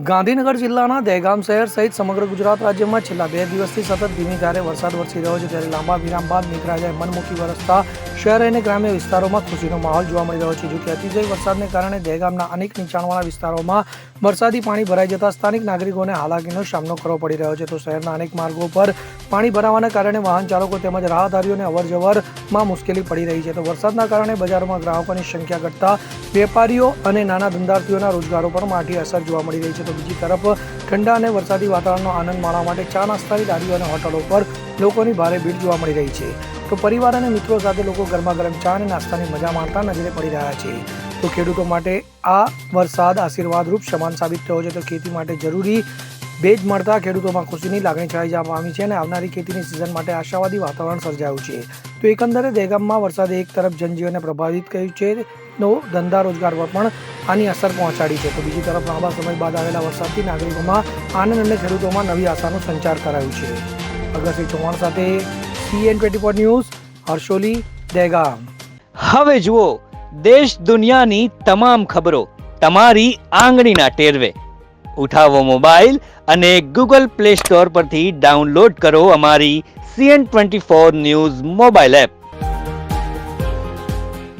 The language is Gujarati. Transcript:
ગાંધીનગર જિલ્લાના દહેગામ શહેર સહિત સમગ્ર ગુજરાત રાજ્યમાં છેલ્લા 2 દિવસથી સતત ધીમી ધારે વરસાદ વરસી રહ્યો છે, ત્યારે લાંબા વિરામ બાદ મેઘરાજાએ મનમુકી વરસતા શહેર અને ગ્રામ્ય વિસ્તારોમાં ખુશીનો માહોલ જોવા મળી રહ્યો છે. જોકે અતિશય વરસાદને કારણે દહેગામના અનેક નીચાણવાળા વિસ્તારોમાં વરસાદી પાણી ભરાઈ જતા સ્થાનિક નાગરિકોને હાલાકીનો સામનો કરવો પડી રહ્યો છે. તો શહેરના અનેક માર્ગો પર પાણી ભરાવાના કારણે વાહન ચાલકો તેમજ રાહદારીઓને અવરજવરમાં મુશ્કેલી પડી રહી છે. તો વરસાદના કારણે બજારોમાં ગ્રાહકોની સંખ્યા ઘટતા વેપારીઓ અને નાના ધંધાર્થીઓના રોજગારો પર માઠી અસર જોવા મળી રહી છે. તો બીજી તરફ ઠંડા અને વરસાદી વાતાવરણનો આનંદ માણવા માટે ચા નાસ્તાની લારીઓ અને હોટલો પર લોકોની ભારે ભીડ જોવા મળી રહી છે. તો પરિવાર અને મિત્રો સાથે લોકો ગરમા ગરમ ચા અને નાસ્તાની મજા માણતા નજરે પડી રહ્યા છે. તો ખેડૂતો માટે આ વરસાદ આશીર્વાદરૂપ સમાન સાબિત થયો છે. તો ખેતી માટે જરૂરી ભેજ મળતા ખેડૂતોમાં ખુશીની લાગણી છવાઈ જવા પામી છે અને આવનારી ખેતીની સિઝન માટે આશાવાદી વાતાવરણ સર્જાયું છે. તો એકંદરે દહેગામમાં વરસાદે એક તરફ જનજીવનને પ્રભાવિત કર્યું છે, તો ધંધા રોજગાર પર પણ આની અસર પહોંચાડી છે. તો બીજી તરફ લાંબા સમય બાદ આવેલા વરસાદથી નાગરિકોમાં આનંદ અને ખેડૂતોમાં નવી આશાનો સંચાર કરાયું છે. અગરસિંહ ચૌહાણ સાથે CN24 ન્યૂઝ, હર્ષોલી, દહેગામ. હવે જુઓ દેશ દુનિયાની તમામ ખબરો તમારી આંગળીના ટેરવે. ઉઠાવો મોબાઈલ અને Google Play Store પરથી ડાઉનલોડ કરો અમારી CN24 ન્યૂઝ મોબાઈલ એપ.